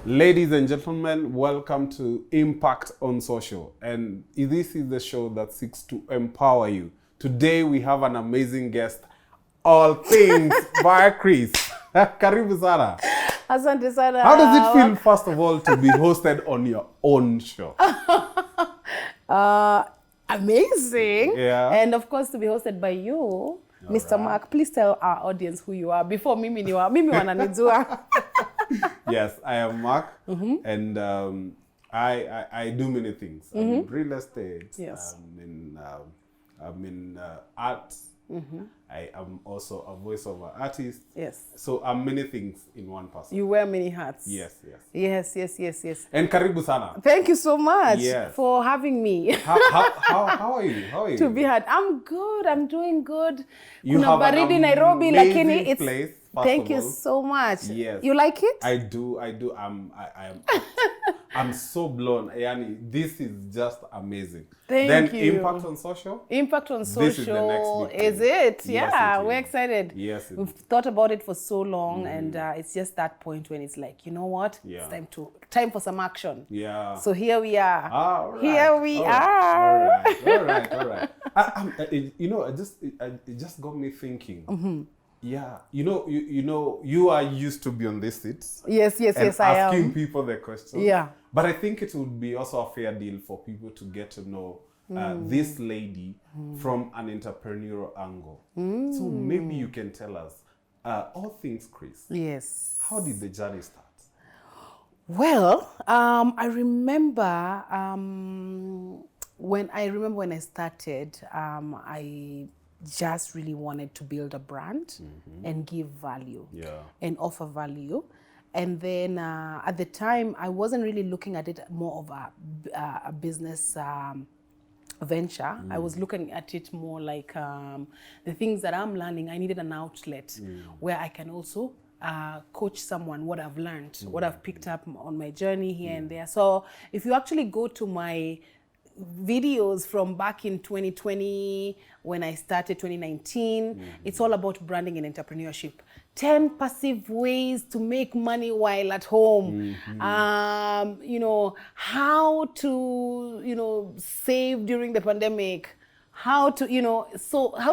Ladies and gentlemen, welcome to Impact on Social. And this is the show that seeks to empower you. Today we have an amazing guest, all things by Chris. Karibu sana. Asante sana. How does it feel, first of all, to be hosted on your own show? Amazing. Yeah. And of course to be hosted by you, Mr. Mark. Please tell our audience who you are before mimi wananijua. Yes, I am Mark, and I do many things. I'm in real estate. Yes. I'm in art. I am also a voiceover artist. Yes. So I'm many things in one person. You wear many hats. Yes. Yes. And karibu sana. Thank you so much Yes. for having me. How are you? How are you? To be had. I'm good. I'm doing good. You Kuna have an baridi Nairobi, amazing lakini it's place. Thank you so much. Yes. You like it? I do. I'm so blown. Yani, this is just amazing. Thank then you. Impact on Social? Impact on Social. This is the next big is thing. it? Yes, Yeah, it we're is. excited. Yes, it We've is. thought about it for so long, and it's just that point when it's like, you know what? Yeah. It's time for some action. Yeah. So here we are. All right. Here we are. All right. It just got me thinking. Yeah, you are used to be on this seat. Yes, and I asking am. people the questions. Yeah. But I think it would be also a fair deal for people to get to know this lady from an entrepreneurial angle. So maybe you can tell us all things, Chris. Yes. How did the journey start? Well, I remember when I started, I just really wanted to build a brand and give value and offer value. And then at the time, I wasn't really looking at it more of a business venture. I was looking at it more like the things that I'm learning. I needed an outlet where I can also coach someone what I've learned, what I've picked up on my journey here and there. So if you actually go to my videos from back in 2020 when I started 2019, it's all about branding and entrepreneurship. 10 passive ways to make money while at home. How to save during the pandemic, how to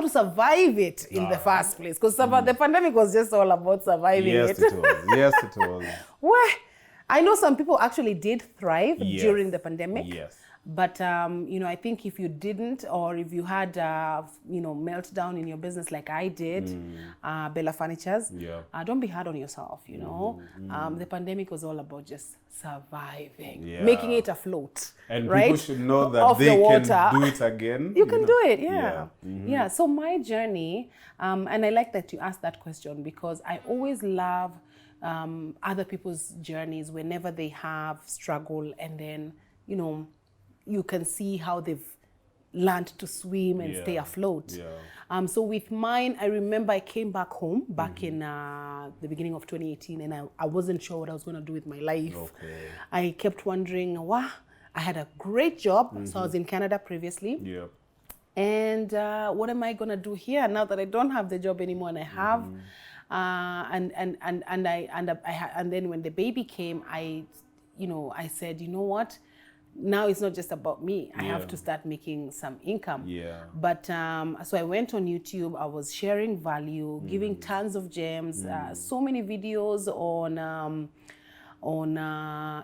survive it in the first place, because the pandemic was just all about surviving it. Yes, it was. Well, I know some people actually did thrive during the pandemic. Yes. But, I think if you didn't, or if you had, meltdown in your business like I did, Bella Furnitures, don't be hard on yourself, The pandemic was all about just surviving, making it afloat. And right? people should know that Off they the can water. do it again. You can do it, yeah. So my journey, and I like that you asked that question, because I always love other people's journeys whenever they have struggle, and then, you can see how they've learned to swim and stay afloat. So with mine, I remember I came back home back in the beginning of 2018, and I wasn't sure what I was going to do with my life. Okay. I kept wondering, I had a great job. So I was in Canada previously. Yeah. And what am I going to do here now that I don't have the job anymore and I have? And then when the baby came, I said, you know what? Now it's not just about me. I have to start making some income. Yeah. But so I went on YouTube. I was sharing value, giving tons of gems, so many videos on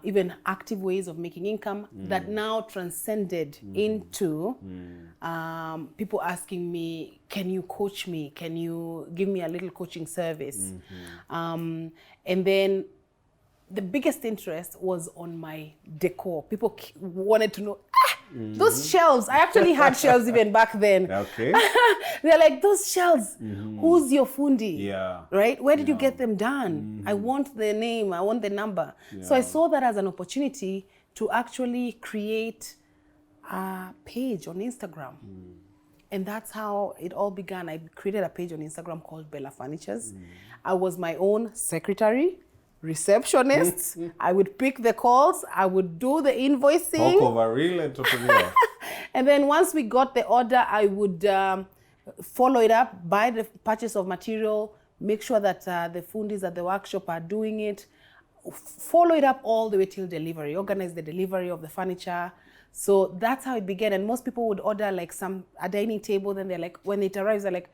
even active ways of making income that now transcended into people asking me, can you coach me? Can you give me a little coaching service? And then the biggest interest was on my decor. People wanted to know, those shelves. I actually had shelves even back then. Okay. They're like, those shelves, who's your fundi? Yeah. Right? Where did you get them done? I want the name, I want the number. So I saw that as an opportunity to actually create a page on Instagram. And that's how it all began. I created a page on Instagram called Bella Furnitures. I was my own secretary, receptionist. I would pick the calls. I would do the invoicing. Talk of a real entrepreneur. And then once we got the order, I would follow it up, buy the purchase of material, make sure that the fundis at the workshop are doing it, follow it up all the way till delivery, organize the delivery of the furniture. So that's how it began. And most people would order like a dining table. Then they're like, when it arrives, they're like,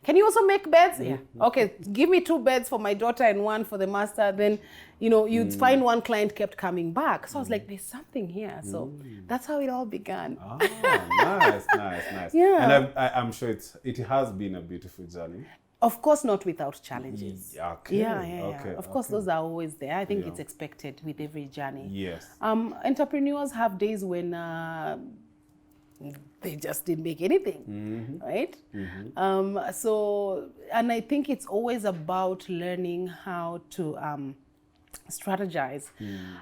can you also make beds? Yeah. Okay, give me 2 beds for my daughter and 1 for the master. Then, you'd find one client kept coming back. So I was like, there's something here. So that's how it all began. Oh, nice. Yeah. And I'm sure it has been a beautiful journey. Of course, not without challenges. Okay. Yeah. Of course, those are always there. I think it's expected with every journey. Yes. Entrepreneurs have days when they just didn't make anything, right? So, and I think it's always about learning how to strategize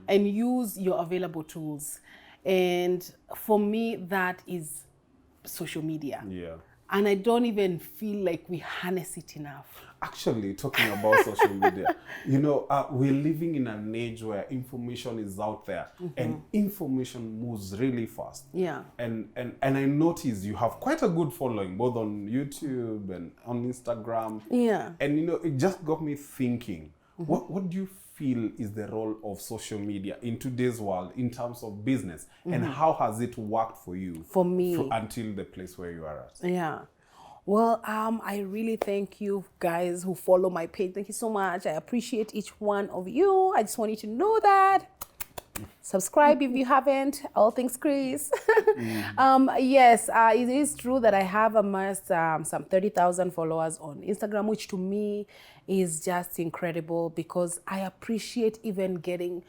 and use your available tools. And for me, that is social media. Yeah. And I don't even feel like we harness it enough. Actually, talking about social media, we're living in an age where information is out there and information moves really fast. Yeah. And I notice you have quite a good following, both on YouTube and on Instagram. Yeah. And, it just got me thinking, what do you feel is the role of social media in today's world in terms of business? And how has it worked for you? For me. Until the place where you are at? Yeah. Well, I really thank you guys who follow my page. Thank you so much. I appreciate each one of you. I just want you to know that. Subscribe if you haven't. All things Chris. Yes, it is true that I have amassed some 30,000 followers on Instagram, which to me is just incredible because I appreciate even getting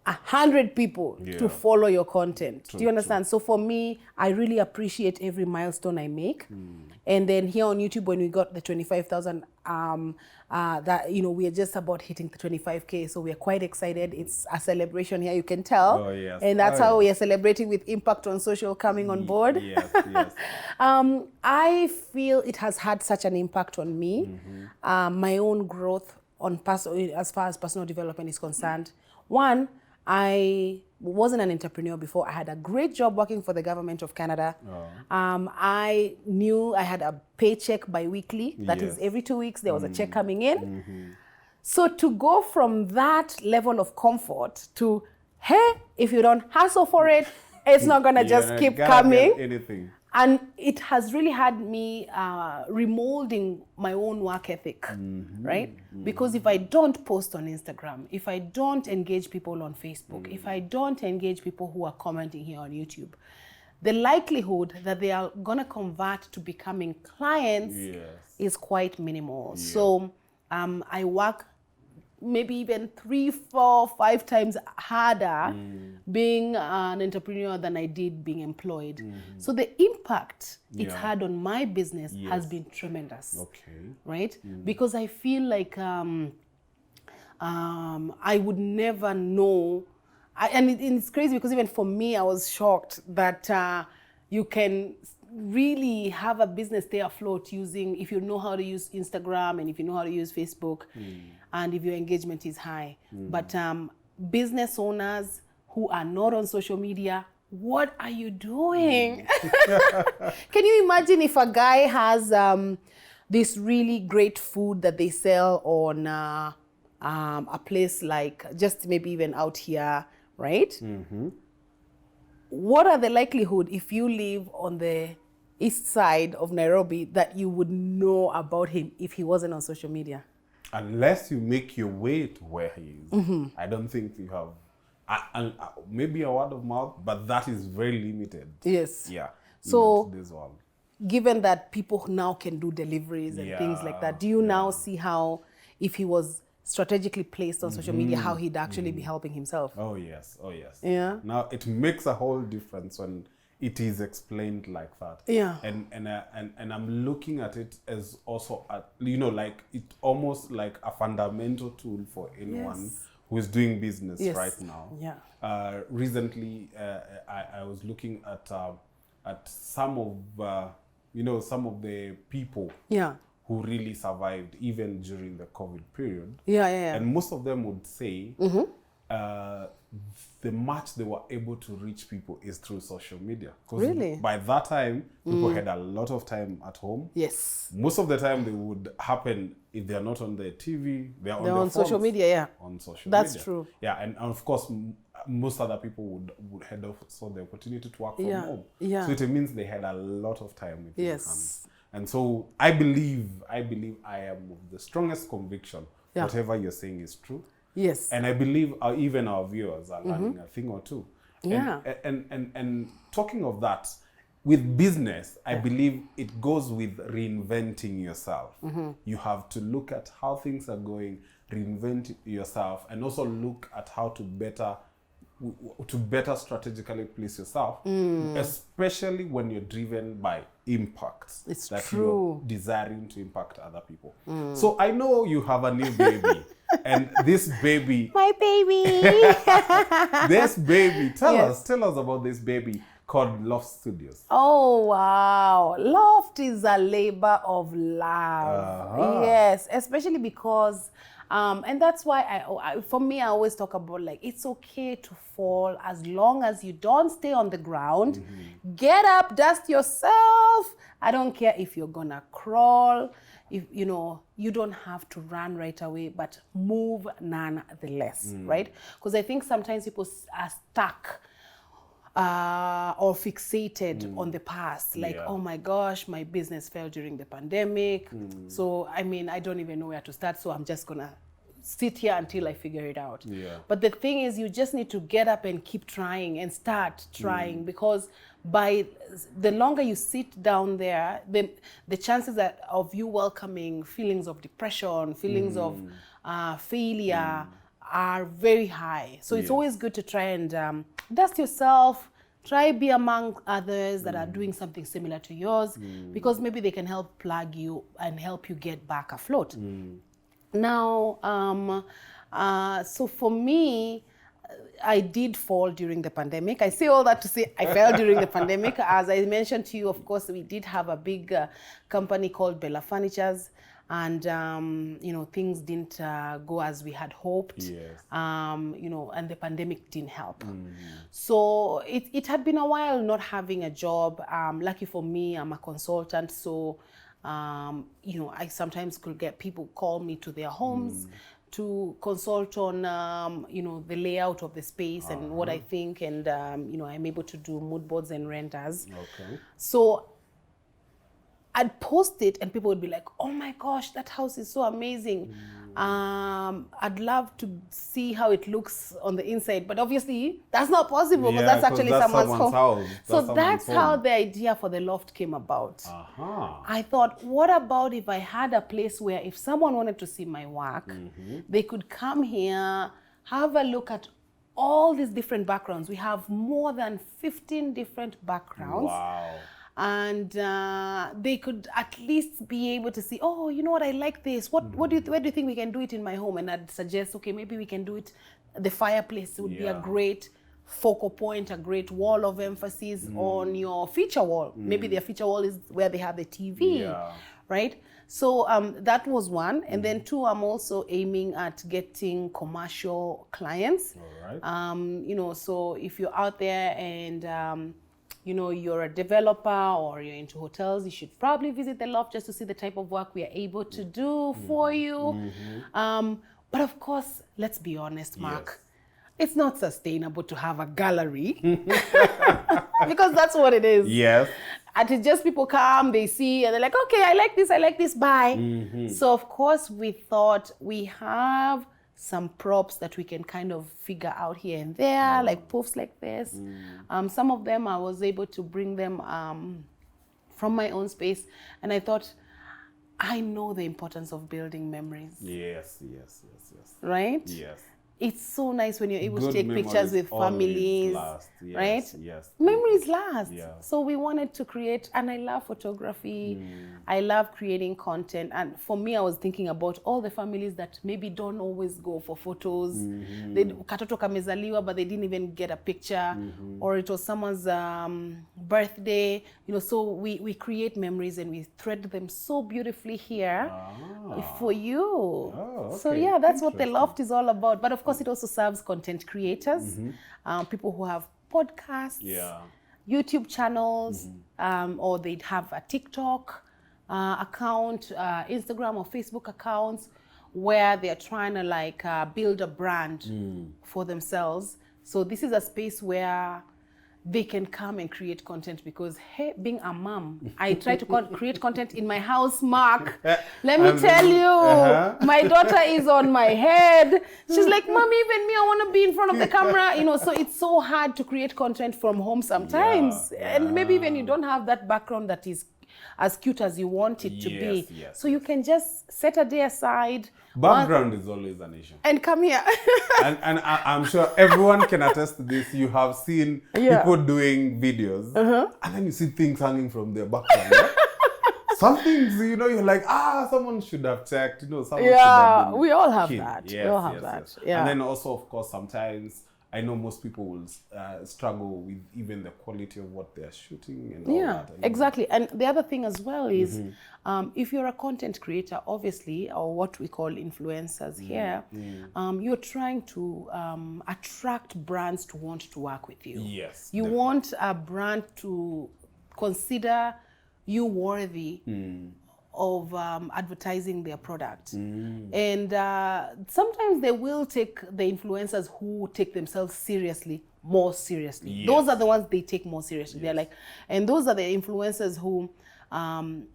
100 people to follow your content. Do you understand? So for me, I really appreciate every milestone I make. And then here on YouTube, when we got the 25,000, that, we are just about hitting the 25K. So we are quite excited. It's a celebration here, you can tell. Oh, yes. And that's how we are celebrating with Impact on Social coming on board. Yes. I feel it has had such an impact on me. My own growth on as far as personal development is concerned. One, I wasn't an entrepreneur before. I had a great job working for the government of Canada. I knew I had a paycheck bi-weekly. That is every 2 weeks there was a check coming in. So to go from that level of comfort to, hey, if you don't hustle for it, it's not going to just keep coming. Anything. And it has really had me remolding my own work ethic, right? Because if I don't post on Instagram, if I don't engage people on Facebook, if I don't engage people who are commenting here on YouTube, the likelihood that they are going to convert to becoming clients is quite minimal. So I work maybe even 3, 4, 5 times harder being an entrepreneur than I did being employed. So the impact it's had on my business has been tremendous. Right? Because I feel like I would never know. And it's crazy because even for me, I was shocked that you can really have a business stay afloat using, if you know how to use Instagram and if you know how to use Facebook and if your engagement is high. But business owners who are not on social media, what are you doing? Can you imagine if a guy has this really great food that they sell on a place like just maybe even out here, right? What are the likelihood if you live on the east side of Nairobi that you would know about him if he wasn't on social media? Unless you make your way to where he is. I don't think you have, maybe a word of mouth, but that is very limited. Yes. Yeah. So, given that people now can do deliveries and things like that, do you now see how, if he was strategically placed on social media, how he'd actually be helping himself? Oh, yes. Yeah. Now, it makes a whole difference when it is explained like that. Yeah. And I'm looking at it as also, like it almost like a fundamental tool for anyone who is doing business right now. Yeah. Recently, I was looking at some of some of the people who really survived even during the COVID period. Yeah. And most of them would say the much they were able to reach people is through social media. Really? By that time, people had a lot of time at home. Yes. Most of the time, they would happen if they're not on their TV, they're on their on phones, social media, yeah. On social That's media. true. Yeah, and of course, most other people would had also the opportunity to work from home. Yeah. So it means they had a lot of time with their Yes. hands. And so I believe I am of the strongest conviction. Yeah. Whatever you're saying is true. Yes. And I believe even our viewers are learning a thing or two. Yeah. And talking of that, with business, I believe it goes with reinventing yourself. You have to look at how things are going, reinvent yourself, and also look at how to better strategically place yourself, especially when you're driven by impacts. It's that true. you're desiring to impact other people. So I know you have a new baby, and this baby, my baby. this baby, tell us about this baby called Loft Studios. Oh, wow. Loft is a labor of love. Yes, especially because, and that's why for me, I always talk about like, it's okay to fall as long as you don't stay on the ground. Get up, dust yourself. I don't care if you're gonna crawl. If you don't have to run right away, but move nonetheless, right? Because I think sometimes people are stuck or fixated on the past, like, oh my gosh, my business fell during the pandemic. So, I mean, I don't even know where to start. So I'm just gonna sit here until I figure it out. But the thing is, you just need to get up and keep trying and start trying, because by the longer you sit down there, the chances of you welcoming feelings of depression, feelings of failure are very high. So it's always good to try and dust yourself, try be among others that are doing something similar to yours, because maybe they can help plug you and help you get back afloat. Now, so for me, I did fall during the pandemic. I say all that to say I fell during the pandemic. As I mentioned to you, of course, we did have a big company called Bella Furnitures, and things didn't go as we had hoped. And the pandemic didn't help. So it had been a while not having a job. Lucky for me, I'm a consultant, so I sometimes could get people call me to their homes to consult on the layout of the space and what I think, and I'm able to do mood boards and renders. So I'd post it and people would be like, oh my gosh, that house is so amazing. I'd love to see how it looks on the inside, but obviously that's not possible because that's actually someone's home. So that's how the idea for the loft came about. I thought, what about if I had a place where if someone wanted to see my work, they could come here, have a look at all these different backgrounds. We have more than 15 different backgrounds. And they could at least be able to see, oh, you know what, I like this. Where do you think we can do it in my home? And I'd suggest, okay, maybe we can do it. The fireplace would be a great focal point, a great wall of emphasis on your feature wall. Maybe their feature wall is where they have the TV, right? So that was one. And then two, I'm also aiming at getting commercial clients. So if you're out there and you're a developer or you're into hotels, you should probably visit the loft just to see the type of work we are able to do for you. But of course, let's be honest, Mark, it's not sustainable to have a gallery because that's what it is. And it's just people come, they see, and they're like, okay, I like this, bye. So of course, we thought we have some props that we can kind of figure out here and there, like poofs like this. Some of them I was able to bring them from my own space, and I thought, I know the importance of building memories. Right? It's so nice when you're able to take pictures with families, right? Memories last. So we wanted to create, and I love photography. I love creating content. And for me, I was thinking about all the families that maybe don't always go for photos. Katoto kamezaliwa, but they didn't even get a picture. Or it was someone's birthday. So we create memories and we thread them so beautifully here for you. So yeah, that's what the loft is all about. But of of course, it also serves content creators, people who have podcasts, YouTube channels, or they'd have a TikTok account, Instagram or Facebook accounts, where they're trying to like build a brand for themselves. So this is a space where they can come and create content, because hey, being a mom, I try to create content in my house, Mark. Let me tell you, my daughter is on my head. She's like, Mommy, even me, I want to be in front of the camera. You know, so it's so hard to create content from home sometimes. And maybe even you don't have that background that is as cute as you want it to be. So you can just set a day aside. Background is always an issue. And come here. and I'm sure everyone can attest to this. You have seen people doing videos, and then you see things hanging from their background. Some things, you know, you're like, someone should have checked. You know, someone should have been we all have keen. that. Yes, we all have that. Yeah. And then also, of course, sometimes I know most people will struggle with even the quality of what they're shooting and all that. Exactly. And the other thing as well is, if you're a content creator, obviously, or what we call influencers here, you're trying to attract brands to want to work with you. Yes. You want a brand to consider you worthy of advertising their product. And sometimes they will take the influencers who take themselves seriously more seriously. Those are the ones they take more seriously. They're like, and those are the influencers who,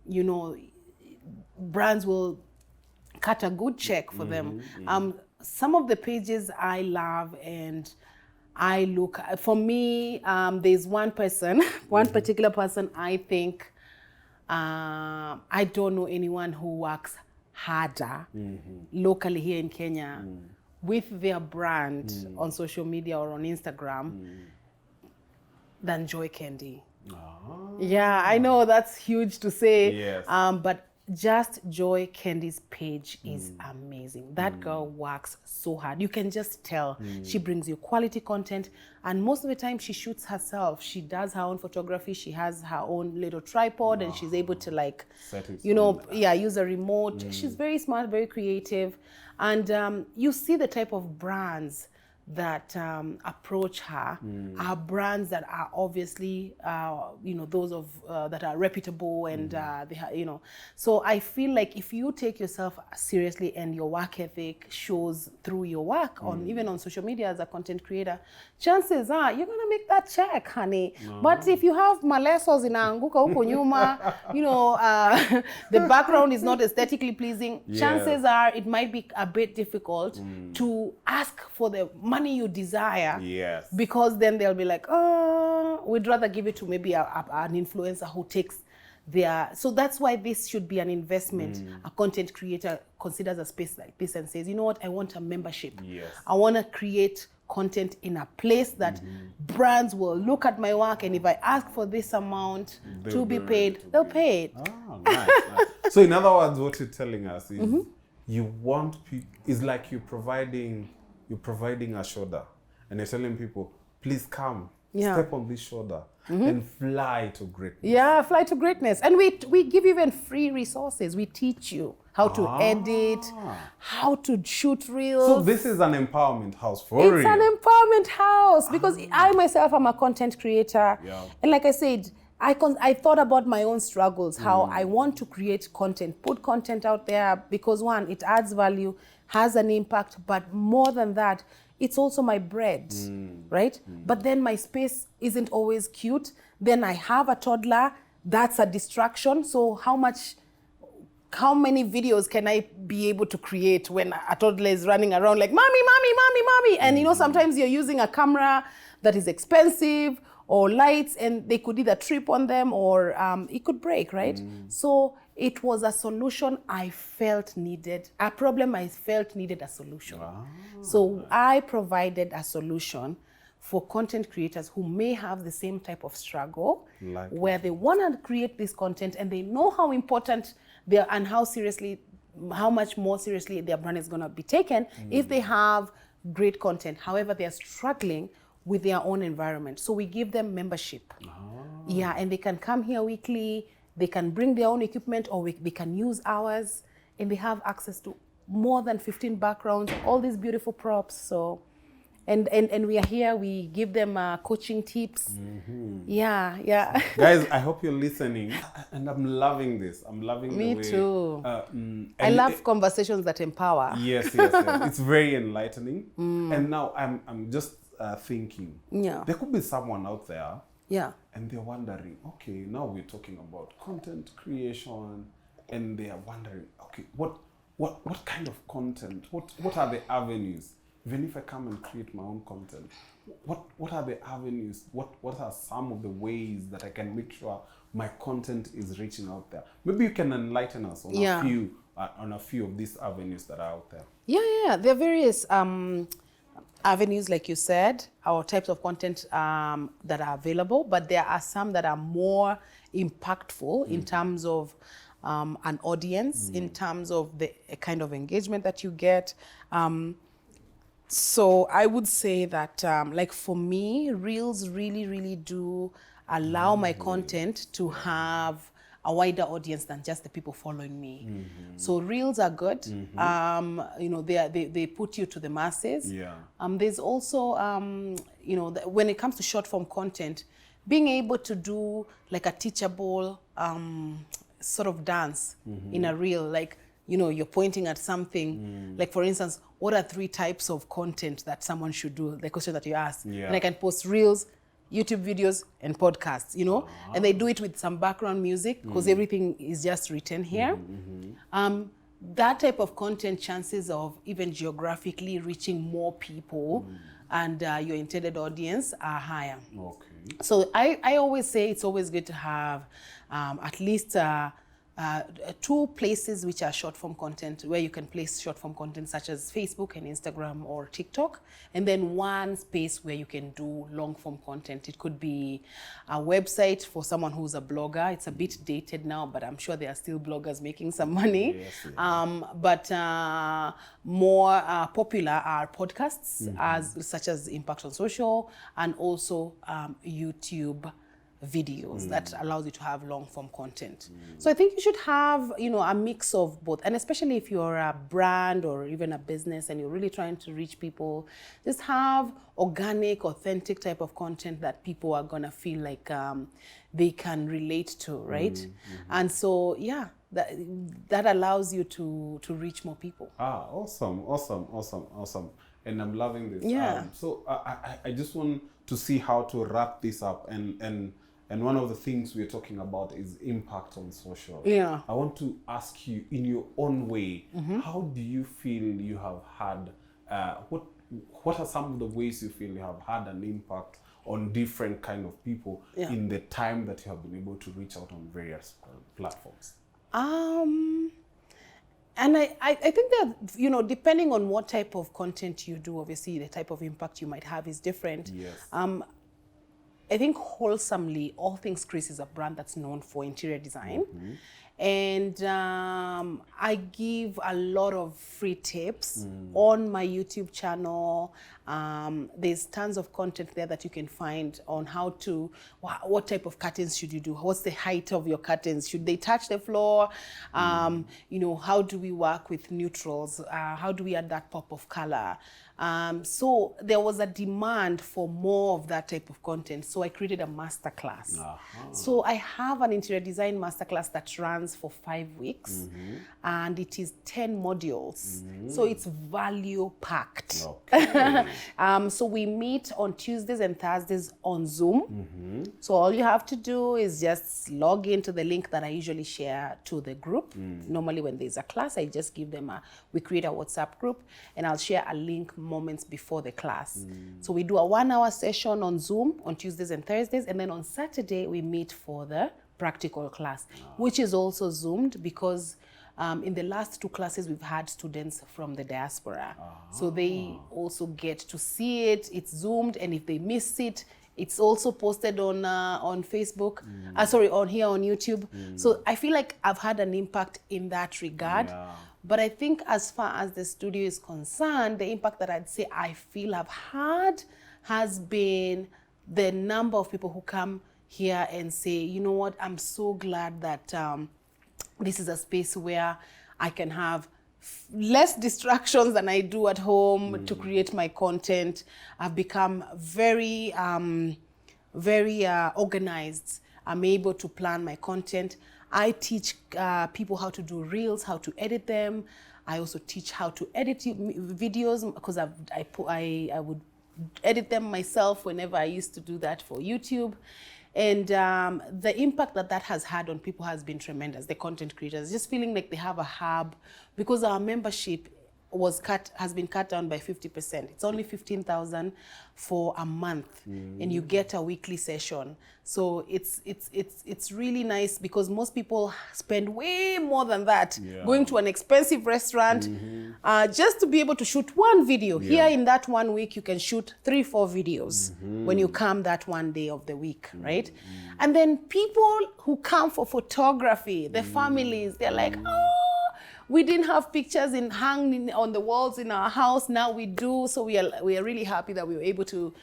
you know, brands will cut a good check for them. Some of the pages I love and I look, for me, there's one person, one particular person I think, I don't know anyone who works harder locally here in Kenya with their brand on social media or on Instagram than Joy Candy. Yeah, I know that's huge to say, but just Joy Candy's page is amazing. That girl works so hard. You can just tell. She brings you quality content, and most of the time she shoots herself. She does her own photography. She has her own little tripod, and she's able to, like, you know, use a remote. She's very smart, very creative, and you see the type of brands that approach her are brands that are obviously, you know, those of that are reputable, and you know. So I feel like if you take yourself seriously and your work ethic shows through your work on even on social media as a content creator, chances are you're gonna make that check, honey. But if you have malesos inaanguka huko nyuma, you know, the background is not aesthetically pleasing, chances are it might be a bit difficult to ask for the money you desire, because then they'll be like, oh, we'd rather give it to maybe an influencer who takes their. So that's why this should be an investment. A content creator considers a space like this and says, you know what, I want a membership. I want to create content in a place that brands will look at my work, and if I ask for this amount to be paid, they'll pay it. Oh, nice. So in other words, what you're telling us is you want people, it's like you're providing a shoulder, and you're telling people, please come, step on this shoulder and fly to greatness. Yeah, fly to greatness. And we give you even free resources. We teach you how to edit, how to shoot reels. So this is an empowerment house for real. It's an empowerment house, because I myself am a content creator. And like I said, I thought about my own struggles, how I want to create content, put content out there, because one, it adds value, has an impact, but more than that, it's also my bread, right? But then my space isn't always cute. Then I have a toddler, that's a distraction. So how many videos can I be able to create when a toddler is running around like, mommy, mommy, mommy, mommy? And you know, sometimes you're using a camera that is expensive, or lights, and they could either trip on them or it could break, right? So it was a solution I felt needed, a problem I felt needed a solution. So I provided a solution for content creators who may have the same type of struggle, where they want to create this content and they know how important they are and how much more seriously their brand is going to be taken if they have great content. However, they're struggling with their own environment. So we give them membership. And they can come here weekly, they can bring their own equipment, or they can use ours, and they have access to more than 15 backgrounds, all these beautiful props. So, and we are here. We give them coaching tips. Yeah. Guys, I hope you're listening, and I'm loving this. I'm loving Me the way. too. And I love conversations that empower. Yes. It's very enlightening. And now I'm just thinking. Yeah. There could be someone out there. Yeah. And they're wondering, okay, now we're talking about content creation, and they are wondering, okay, what kind of content? What are the avenues? Even if I come and create my own content, what are the avenues? What are some of the ways that I can make sure my content is reaching out there? Maybe you can enlighten us on a few of these avenues that are out there. Yeah. There are various avenues, like you said, or types of content that are available, but there are some that are more impactful in terms of an audience, in terms of the kind of engagement that you get. So I would say that, like for me, Reels really do allow my content to have a wider audience than just the people following me. So Reels are good. They put you to the masses. Yeah. There's also, when it comes to short form content, being able to do like a teachable sort of dance in a reel, like, you're pointing at something. Like, for instance, what are 3 types of content that someone should do? The question that you asked. Yeah. And I can post Reels, YouTube videos, and podcasts, and they do it with some background music because everything is just written here. That type of content, chances of even geographically reaching more people and your intended audience are higher. Okay. So I always say it's always good to have at least 2 places which are short form content, where you can place short form content such as Facebook and Instagram or TikTok, and then 1 space where you can do long form content. It could be a website for someone who's a blogger. It's a bit dated now, but I'm sure there are still bloggers making some money. Yes. But more popular are podcasts, such as Impact on Social, and also YouTube videos that allows you to have long form content. So I think you should have, a mix of both. And especially if you're a brand or even a business and you're really trying to reach people, just have organic, authentic type of content that people are going to feel like they can relate to, right? And so, that allows you to reach more people. Awesome. And I'm loving this. Yeah. So I just want to see how to wrap this up, and one of the things we're talking about is impact on social. Yeah. I want to ask you, in your own way, how do you feel you have had, what are some of the ways you feel you have had an impact on different kind of people in the time that you have been able to reach out on various platforms? And I think that, depending on what type of content you do, obviously the type of impact you might have is different. Yes. I think wholesomely, All Things Chris is a brand that's known for interior design. And I give a lot of free tips on my YouTube channel. There's tons of content there that you can find on how to, what type of curtains should you do? What's the height of your curtains? Should they touch the floor? How do we work with neutrals? How do we add that pop of color? So there was a demand for more of that type of content. So I created a masterclass. So I have an interior design masterclass that runs for 5 weeks, and it is 10 modules. So it's value packed. Okay. So we meet on Tuesdays and Thursdays on Zoom. So all you have to do is just log into the link that I usually share to the group. Normally when there's a class, I just give them we create a WhatsApp group, and I'll share a link moments before the class. So we do a 1-hour session on Zoom on Tuesdays and Thursdays, and then on Saturday we meet for the practical class, which is also Zoomed because in the last 2 classes we've had students from the diaspora. So they also get to see it. It's Zoomed, and if they miss it, it's also posted on Facebook, on YouTube. So I feel like I've had an impact in that regard. But I think as far as the studio is concerned, the impact that I'd say I feel I've had has been the number of people who come here and say, you know what, I'm so glad that this is a space where I can have less distractions than I do at home to create my content. I've become very organized. I'm able to plan my content. I teach people how to do reels, how to edit them. I also teach how to edit videos, because I would edit them myself whenever I used to do that for YouTube. And the impact that has had on people has been tremendous. The content creators just feeling like they have a hub, because our membership has been cut down by 50%. It's only 15,000 for a month, and you get a weekly session. So it's really nice, because most people spend way more than that going to an expensive restaurant just to be able to shoot one video. Here in that 1 week, you can shoot 3-4 videos when you come that one day of the week, right? And then people who come for photography, the families, they're like, oh, we didn't have pictures hanging on the walls in our house. Now we do. So we are really happy that we were able to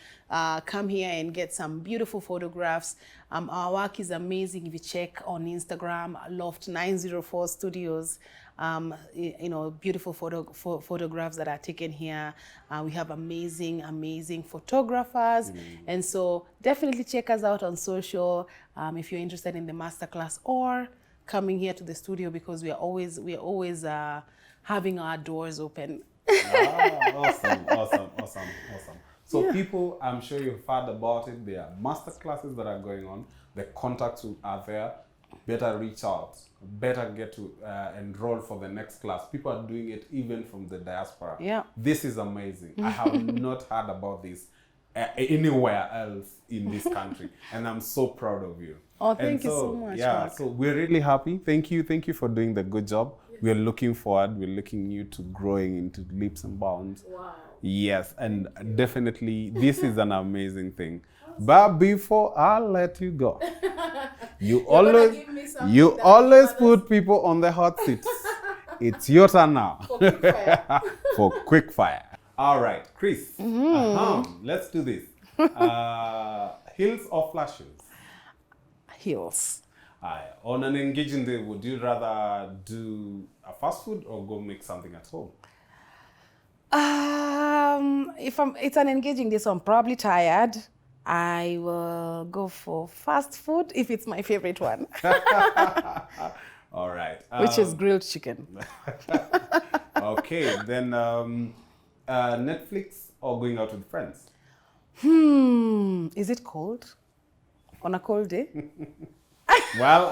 come here and get some beautiful photographs. Our work is amazing. If you check on Instagram, Loft 904 Studios, beautiful photographs that are taken here. We have amazing photographers. And so definitely check us out on social if you're interested in the masterclass or coming here to the studio, because we are always having our doors open. Awesome. So people, I'm sure you've heard about it. There are master classes that are going on. The contacts are there. Better reach out. Better get to enroll for the next class. People are doing it even from the diaspora. Yeah. This is amazing. I have not heard about this anywhere else in this country, and I'm so proud of you. Oh, thank you so much. Yeah, Mark. so we're really happy. Thank you for doing the good job. Yes. We're looking forward. We're looking you to growing into leaps and bounds. Wow. Yes, and definitely this is an amazing thing. But before I let you go, you always put people on the hot seats. It's your turn now. For quick fire. For quick fire. All right, Chris. Let's do this. Heels or flat shoes? Heels. On an engaging day, would you rather do a fast food or go make something at home? If it's an engaging day, so I'm probably tired, I will go for fast food if it's my favorite one. All right. Which is grilled chicken. Okay, then Netflix or going out with friends? Is it cold? On a cold day? Well,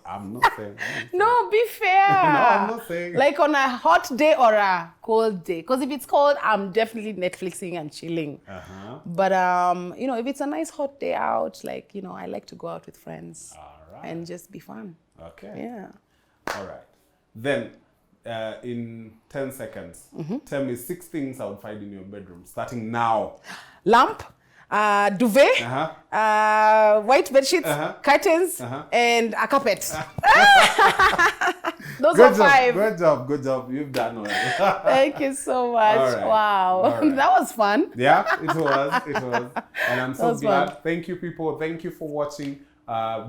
I'm not saying. No, be fair. No, I'm not saying. Like on a hot day or a cold day. Because if it's cold, I'm definitely Netflixing and chilling. But, if it's a nice hot day out, I like to go out with friends. And just be fun. Okay. Yeah. All right. Then, in 10 seconds, tell me 6 things I would find in your bedroom, starting now. Lamp. Duvet, white bed sheets, curtains, and a carpet. Those are 5. Good job. You've done well. Thank you so much. Right. Wow. Right. That was fun. Yeah, it was. And I'm so glad. Fun. Thank you, people. Thank you for watching.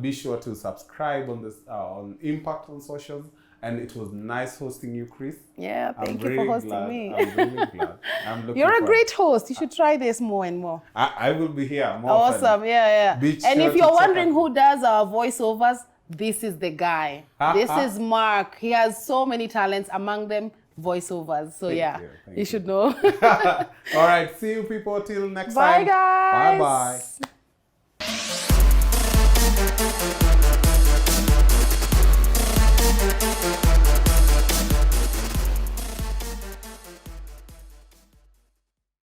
Be sure to subscribe on this on Impact on socials. And it was nice hosting you, Chris. Yeah, thank you for hosting me. I'm really glad. You're a great host. You should try this more and more. I will be here more often. Awesome, yeah. And if you're wondering who does our voiceovers, this is the guy. This is Mark. He has so many talents, among them voiceovers. So Thank you should know. All right, see you people till next time. Bye, guys. Bye-bye.